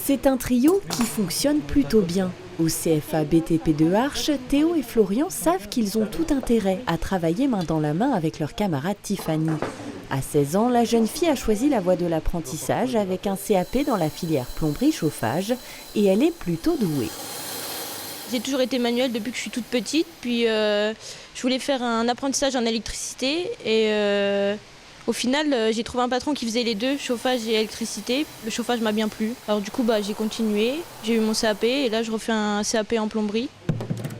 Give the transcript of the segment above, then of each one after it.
C'est un trio qui fonctionne plutôt bien. Au CFA BTP de Arches, Théo et Florian savent qu'ils ont tout intérêt à travailler main dans la main avec leur camarade Tiffany. À 16 ans, la jeune fille a choisi la voie de l'apprentissage avec un CAP dans la filière plomberie-chauffage et elle est plutôt douée. J'ai toujours été manuelle depuis que je suis toute petite, puis je voulais faire un apprentissage en électricité et au final j'ai trouvé un patron qui faisait les deux, chauffage et électricité. Le chauffage m'a bien plu, alors du coup j'ai continué, j'ai eu mon CAP et là je refais un CAP en plomberie.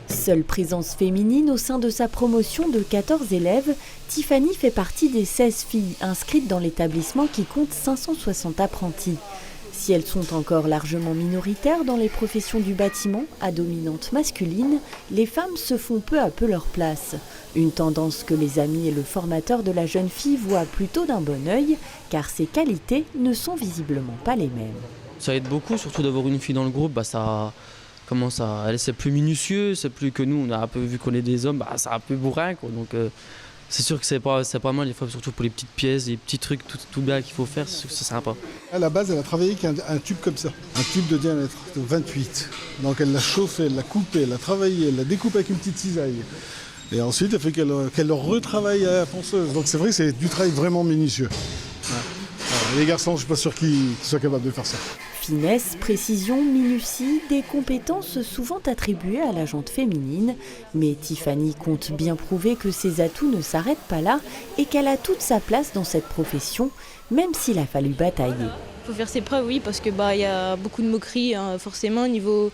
Seule présence féminine au sein de sa promotion de 14 élèves, Tiffany fait partie des 16 filles inscrites dans l'établissement qui compte 560 apprentis. Si elles sont encore largement minoritaires dans les professions du bâtiment, à dominante masculine, les femmes se font peu à peu leur place. Une tendance que les amis et le formateur de la jeune fille voient plutôt d'un bon œil, car ses qualités ne sont visiblement pas les mêmes. Ça aide beaucoup, surtout d'avoir une fille dans le groupe, c'est plus minutieux, c'est plus que nous, on a un peu vu qu'on est des hommes, c'est un peu bourrin, quoi. Donc c'est sûr que c'est pas mal, des fois, surtout pour les petites pièces, les petits trucs tout bien qu'il faut faire, c'est sympa. À la base, elle a travaillé avec un tube comme ça, un tube de diamètre de 28. Donc elle l'a chauffé, elle l'a coupé, elle l'a travaillé, elle l'a découpé avec une petite cisaille. Et ensuite, elle fait qu'elle le retravaille à la ponceuse. Donc c'est vrai que c'est du travail vraiment minutieux. Ouais. Les garçons, je ne suis pas sûr qu'ils soient capables de faire ça. Finesse, précision, minutie, des compétences souvent attribuées à la jante féminine. Mais Tiffany compte bien prouver que ses atouts ne s'arrêtent pas là et qu'elle a toute sa place dans cette profession, même s'il a fallu batailler. Il faut faire ses preuves, oui, parce que y a beaucoup de moqueries, hein, forcément, niveau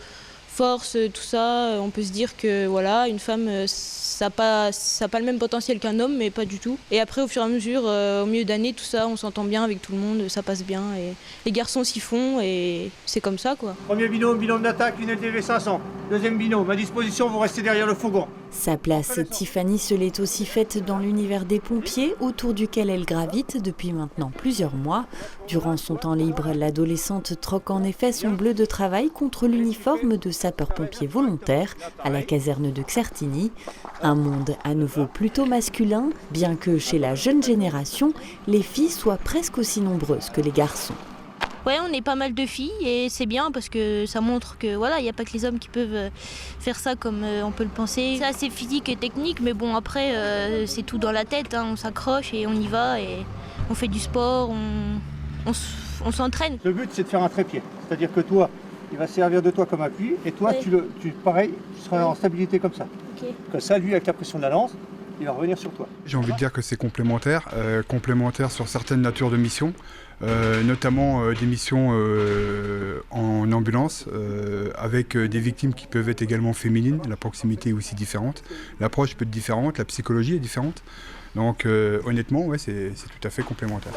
force, tout ça. On peut se dire que voilà, une femme, ça n'a pas le même potentiel qu'un homme, mais pas du tout. Et après, au fur et à mesure, au milieu d'année, tout ça, on s'entend bien avec tout le monde, ça passe bien. Et les garçons s'y font et c'est comme ça, quoi. Premier binôme d'attaque, une LTV 500. Deuxième binôme, à disposition, vous restez derrière le fourgon. Sa place, Tiffany se l'est aussi faite dans l'univers des pompiers, autour duquel elle gravite depuis maintenant plusieurs mois. Durant son temps libre, l'adolescente troque en effet son bleu de travail contre l'uniforme de sapeur-pompier volontaire à la caserne de Xertigny. Un monde à nouveau plutôt masculin, bien que chez la jeune génération, les filles soient presque aussi nombreuses que les garçons. Ouais, on est pas mal de filles et c'est bien parce que ça montre que voilà, il n'y a pas que les hommes qui peuvent faire ça comme on peut le penser. C'est assez physique et technique, mais bon après c'est tout dans la tête, hein. On s'accroche et on y va et on fait du sport, on s'entraîne. Le but c'est de faire un trépied, c'est-à-dire que toi, il va servir de toi comme appui et toi tu seras en stabilité comme ça. Okay. Comme ça, lui avec la pression de la lance, il va revenir sur toi. J'ai envie de dire que c'est complémentaire, complémentaire sur certaines natures de missions, notamment des missions en ambulance, avec des victimes qui peuvent être également féminines. La proximité est aussi différente, l'approche peut être différente, la psychologie est différente. Donc honnêtement, ouais, c'est tout à fait complémentaire.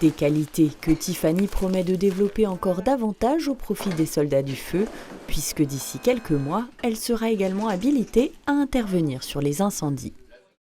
Des qualités que Tiffany promet de développer encore davantage au profit des soldats du feu, puisque d'ici quelques mois, elle sera également habilitée à intervenir sur les incendies.